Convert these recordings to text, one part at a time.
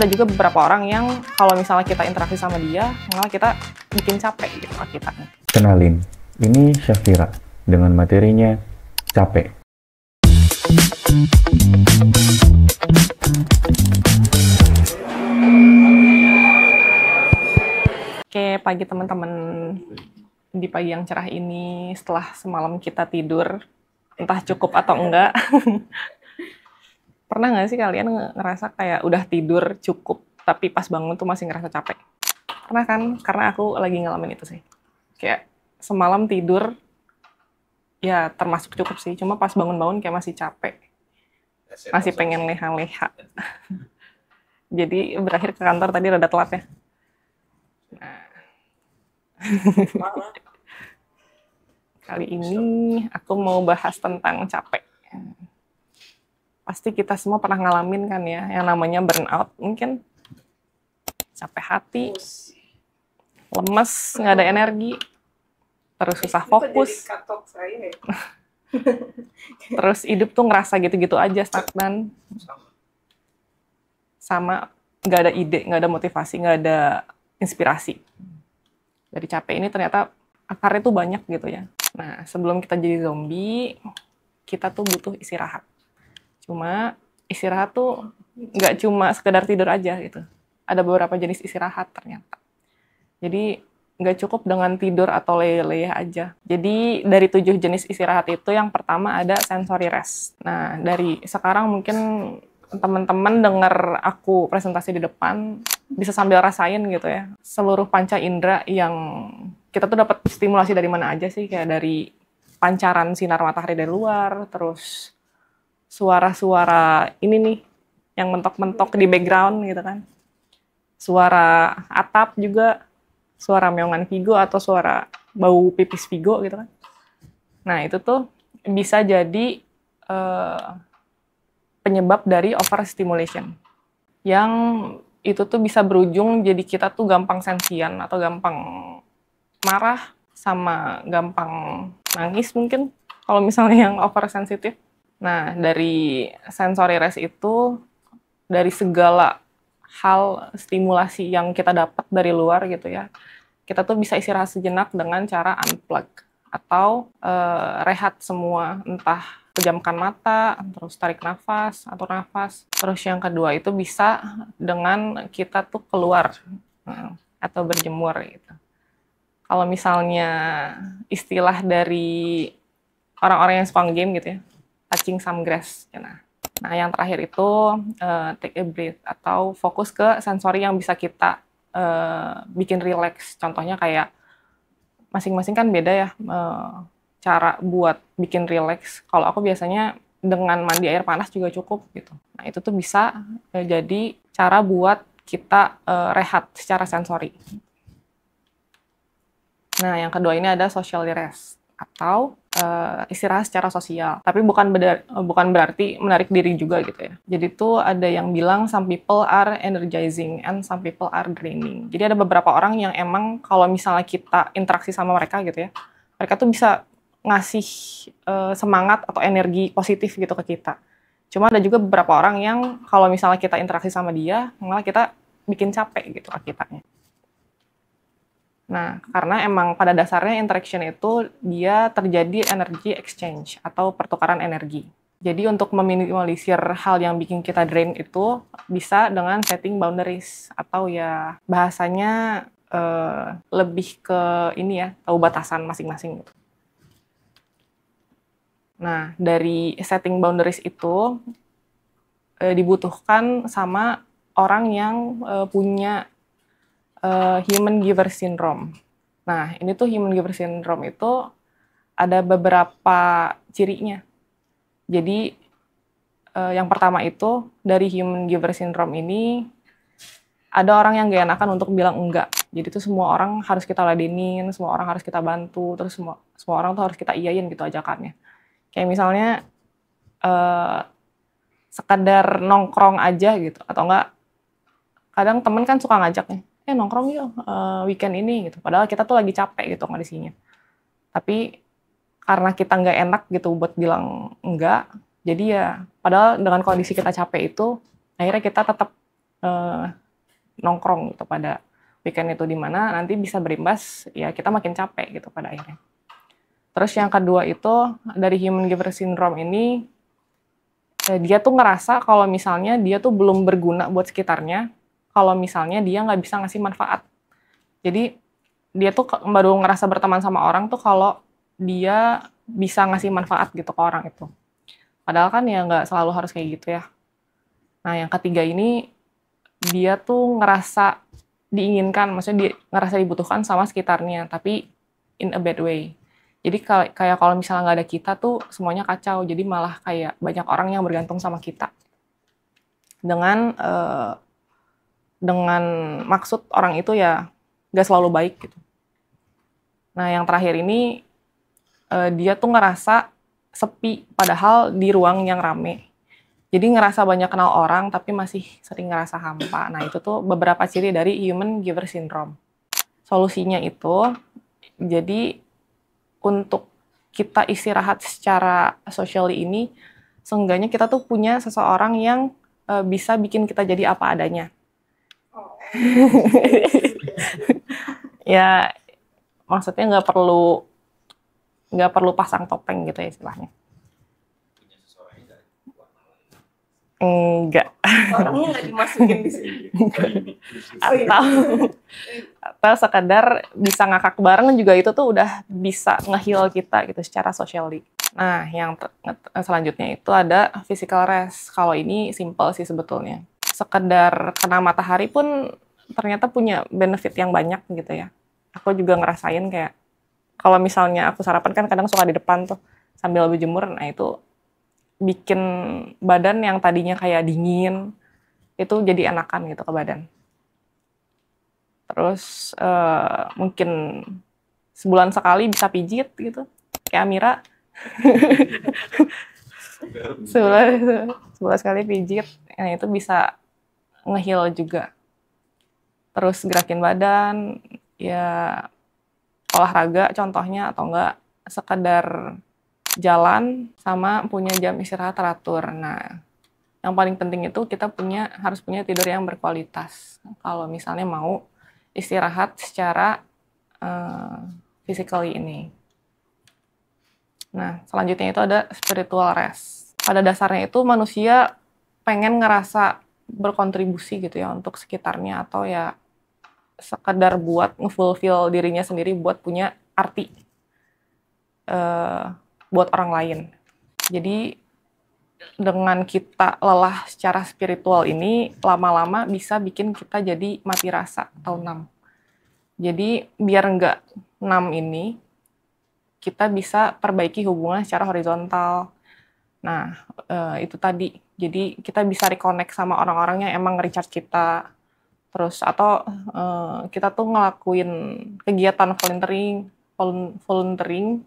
Ada juga beberapa orang yang kalau misalnya kita interaksi sama dia, malah kita bikin capek gitu kita. Kenalin, ini Syafira dengan materinya capek. Oke, pagi teman-teman. Di pagi yang cerah ini, setelah semalam kita tidur, entah cukup atau enggak, pernah nggak sih kalian ngerasa kayak udah tidur cukup, tapi pas bangun tuh masih ngerasa capek? Pernah kan? Karena aku lagi ngalamin itu sih. Kayak semalam tidur, ya termasuk cukup sih, cuma pas bangun-bangun kayak masih capek. Masih pengen leha-leha. Jadi berakhir ke kantor tadi rada telat ya. Nah. Kali ini aku mau bahas tentang capek. Pasti kita semua pernah ngalamin kan ya, yang namanya burnout. Mungkin capek hati, lemes, nggak ada energi, terus susah fokus. Terus hidup tuh ngerasa gitu-gitu aja, stagnan. Sama nggak ada ide, nggak ada motivasi, nggak ada inspirasi. Dari capek ini ternyata akarnya tuh banyak gitu ya. Nah, sebelum kita jadi zombie, kita tuh butuh istirahat. Cuma istirahat tuh nggak cuma sekedar tidur aja gitu. Ada beberapa jenis istirahat ternyata. Jadi nggak cukup dengan tidur atau leleh aja. Jadi dari 7 jenis istirahat itu yang pertama ada sensory rest. Nah, dari sekarang mungkin teman-teman dengar aku presentasi di depan bisa sambil rasain gitu ya. Seluruh panca indera yang kita tuh dapat stimulasi dari mana aja sih, kayak dari pancaran sinar matahari dari luar, terus suara-suara ini nih yang mentok-mentok di background gitu kan. Suara atap juga, suara meongan Vigo atau suara bau pipis Vigo gitu kan. Nah, itu tuh bisa jadi penyebab dari overstimulation. Yang itu tuh bisa berujung jadi kita tuh gampang sensian atau gampang marah sama gampang nangis mungkin kalau misalnya yang oversensitif. Nah, dari sensory rest itu dari segala hal stimulasi yang kita dapat dari luar gitu ya, kita tuh bisa istirahat sejenak dengan cara unplug atau rehat semua, entah pejamkan mata, terus tarik nafas, atur nafas. Terus yang kedua itu bisa dengan kita tuh keluar atau berjemur gitu. Kalau misalnya istilah dari orang-orang yang suka game gitu ya, touching some grass. Nah, yang terakhir itu take a breath atau fokus ke sensori yang bisa kita bikin relax. Contohnya kayak masing-masing kan beda ya cara buat bikin relax. Kalau aku biasanya dengan mandi air panas juga cukup gitu. Nah, itu tuh bisa jadi cara buat kita rehat secara sensori. Nah, yang kedua ini ada social rest atau istirahat secara sosial. Tapi bukan berarti menarik diri juga gitu ya. Jadi tuh ada yang bilang some people are energizing and some people are draining. Jadi ada beberapa orang yang emang kalau misalnya kita interaksi sama mereka gitu ya, mereka tuh bisa ngasih semangat atau energi positif gitu ke kita. Cuma ada juga beberapa orang yang kalau misalnya kita interaksi sama dia, malah kita bikin capek gitu ke kitanya. Nah, karena emang pada dasarnya interaction itu dia terjadi energy exchange atau pertukaran energi. Jadi untuk meminimalisir hal yang bikin kita drain itu bisa dengan setting boundaries atau ya bahasanya lebih ke ini ya, tahu batasan masing-masing gitu. Nah, dari setting boundaries itu dibutuhkan sama orang yang punya human giver syndrome. Nah, ini tuh human giver syndrome itu ada beberapa cirinya. Jadi, yang pertama itu dari human giver syndrome ini ada orang yang gak enakan untuk bilang enggak. Jadi tuh semua orang harus kita ladenin, semua orang harus kita bantu, terus semua orang tuh harus kita iyain gitu ajakannya. Kayak misalnya sekadar nongkrong aja gitu, atau enggak kadang temen kan suka ngajak nih, nongkrong yuk weekend ini gitu. Padahal kita tuh lagi capek gitu kondisinya. Tapi karena kita nggak enak gitu buat bilang enggak, jadi ya padahal dengan kondisi kita capek itu, akhirnya kita tetap eh, nongkrong gitu pada weekend itu, di mana nanti bisa berimbas ya kita makin capek gitu pada akhirnya. Terus yang kedua itu dari human giver syndrome ini, dia tuh ngerasa kalau misalnya dia tuh belum berguna buat sekitarnya, kalau misalnya dia nggak bisa ngasih manfaat. Jadi dia tuh baru ngerasa berteman sama orang tuh kalau dia bisa ngasih manfaat gitu ke orang itu. Padahal kan ya nggak selalu harus kayak gitu ya. Nah yang ketiga ini, dia tuh ngerasa diinginkan, maksudnya dia ngerasa dibutuhkan sama sekitarnya, tapi in a bad way. Jadi kayak kalau misalnya nggak ada kita tuh semuanya kacau, jadi malah kayak banyak orang yang bergantung sama kita. Dengan maksud orang itu ya nggak selalu baik gitu. Nah yang terakhir ini, dia tuh ngerasa sepi padahal di ruang yang rame. Jadi ngerasa banyak kenal orang tapi masih sering ngerasa hampa. Nah itu tuh beberapa ciri dari human giver syndrome. Solusinya itu, jadi untuk kita istirahat secara socially ini, seenggaknya kita tuh punya seseorang yang bisa bikin kita jadi apa adanya. Ya maksudnya nggak perlu pasang topeng gitu ya istilahnya. Enggak. Orangnya nggak dimasukin di sini. Atau sekadar bisa ngakak bareng juga, itu tuh udah bisa nge-heal kita gitu secara socially. Nah, yang selanjutnya itu ada physical rest. Kalau ini simple sih sebetulnya. Sekedar kena matahari pun ternyata punya benefit yang banyak gitu ya. Aku juga ngerasain kayak, kalau misalnya aku sarapan kan kadang suka di depan tuh sambil berjemur, nah itu bikin badan yang tadinya kayak dingin itu jadi enakan gitu ke badan. Terus mungkin sebulan sekali bisa pijit gitu kayak Amira. sebulan sekali pijit, nah itu bisa nge-heal juga. Terus gerakin badan, ya olahraga contohnya, atau enggak sekedar jalan, sama punya jam istirahat teratur. Nah, yang paling penting itu kita harus punya tidur yang berkualitas. Kalau misalnya mau istirahat secara physically ini. Nah, selanjutnya itu ada spiritual rest. Pada dasarnya itu manusia pengen ngerasa berkontribusi gitu ya untuk sekitarnya, atau ya sekedar buat nge-fulfill dirinya sendiri, buat punya arti buat orang lain. Jadi dengan kita lelah secara spiritual ini, lama-lama bisa bikin kita jadi mati rasa atau numb. Jadi biar nggak numb ini, kita bisa perbaiki hubungan secara horizontal. Nah, itu tadi. Jadi kita bisa reconnect sama orang-orang yang emang nge-recharge kita. Terus atau kita tuh ngelakuin kegiatan volunteering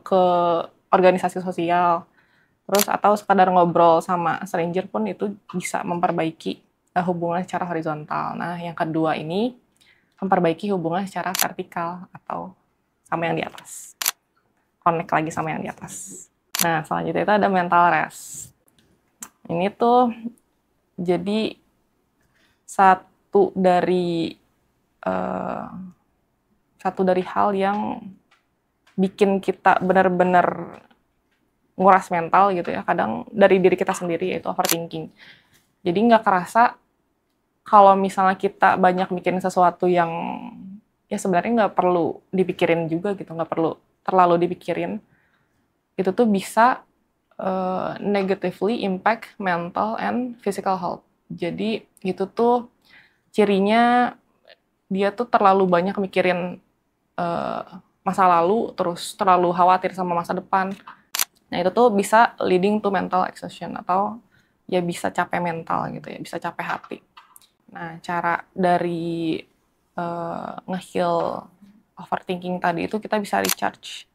ke organisasi sosial, terus atau sekadar ngobrol sama stranger pun itu bisa memperbaiki hubungan secara horizontal. Nah, yang kedua ini memperbaiki hubungan secara vertikal atau sama yang di atas. Connect lagi sama yang di atas. Nah, selanjutnya itu ada mental rest. Ini tuh jadi satu dari hal yang bikin kita benar-benar nguras mental gitu ya, kadang dari diri kita sendiri, yaitu overthinking. Jadi nggak kerasa kalau misalnya kita banyak mikirin sesuatu yang ya sebenarnya nggak perlu dipikirin juga gitu, nggak perlu terlalu dipikirin, itu tuh bisa negatively impact mental and physical health. Jadi itu tuh cirinya, dia tuh terlalu banyak mikirin masa lalu, terus terlalu khawatir sama masa depan. Nah itu tuh bisa leading to mental exhaustion, atau ya bisa capek mental gitu ya, bisa capek hati. Nah cara dari nge-heal overthinking tadi itu kita bisa recharge.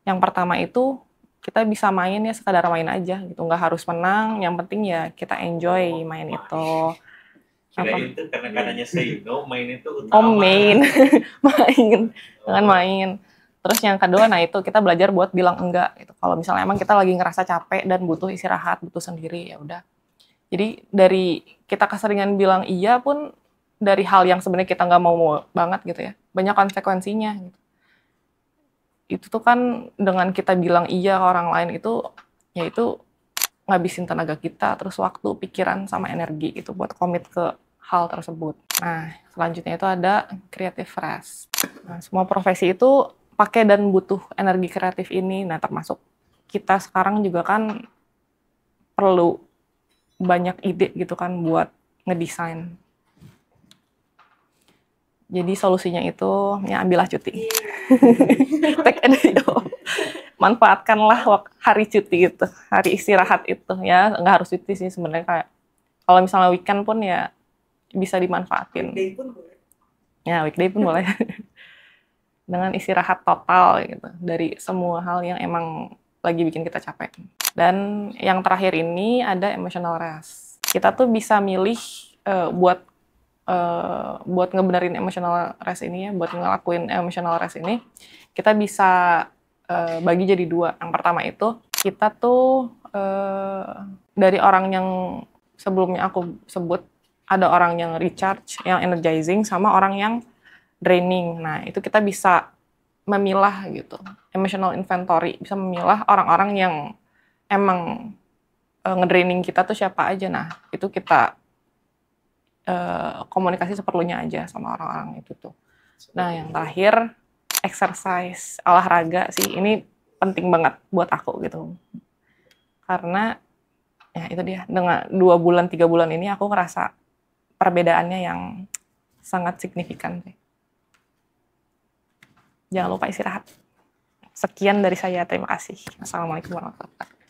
Yang pertama itu kita bisa main ya, sekadar main aja gitu, nggak harus menang, yang penting ya kita enjoy main itu. Kira itu karena say no, main itu utama. Main. Dengan main. Terus yang kedua, nah itu kita belajar buat bilang enggak gitu. Kalau misalnya emang kita lagi ngerasa capek dan butuh istirahat, butuh sendiri, ya udah. Jadi dari kita keseringan bilang iya pun dari hal yang sebenarnya kita nggak mau banget gitu ya, banyak konsekuensinya gitu. Itu tuh kan dengan kita bilang iya ke orang lain itu, ya itu ngabisin tenaga kita, terus waktu, pikiran, sama energi gitu buat komit ke hal tersebut. Nah, selanjutnya itu ada creative rest. Nah, semua profesi itu pakai dan butuh energi kreatif ini. Nah, termasuk kita sekarang juga kan perlu banyak ide gitu kan buat ngedesain. Jadi solusinya itu ya ambillah cuti. Take a day off. Manfaatkanlah hari cuti itu, hari istirahat itu ya, nggak harus cuti sih sebenarnya, kayak kalau misalnya weekend pun ya bisa dimanfaatin. Weekday pun boleh. Ya, weekday pun boleh. Dengan istirahat total gitu dari semua hal yang emang lagi bikin kita capek. Dan yang terakhir ini ada emotional rest. Kita tuh bisa milih buat ngebenerin emotional rest ini ya, buat ngelakuin emotional rest ini, kita bisa bagi jadi dua. Yang pertama itu, kita tuh dari orang yang sebelumnya aku sebut, ada orang yang recharge, yang energizing, sama orang yang draining. Nah, itu kita bisa memilah gitu, emotional inventory, bisa memilah orang-orang yang emang ngedraining kita tuh siapa aja. Nah, itu kita komunikasi seperlunya aja sama orang-orang itu tuh. Nah, yang terakhir, exercise, olahraga sih. Ini penting banget buat aku gitu. Karena, ya itu dia, dengan 2 bulan, 3 bulan ini aku ngerasa perbedaannya yang sangat signifikan sih. Jangan lupa istirahat. Sekian dari saya, terima kasih. Assalamualaikum warahmatullahi wabarakatuh.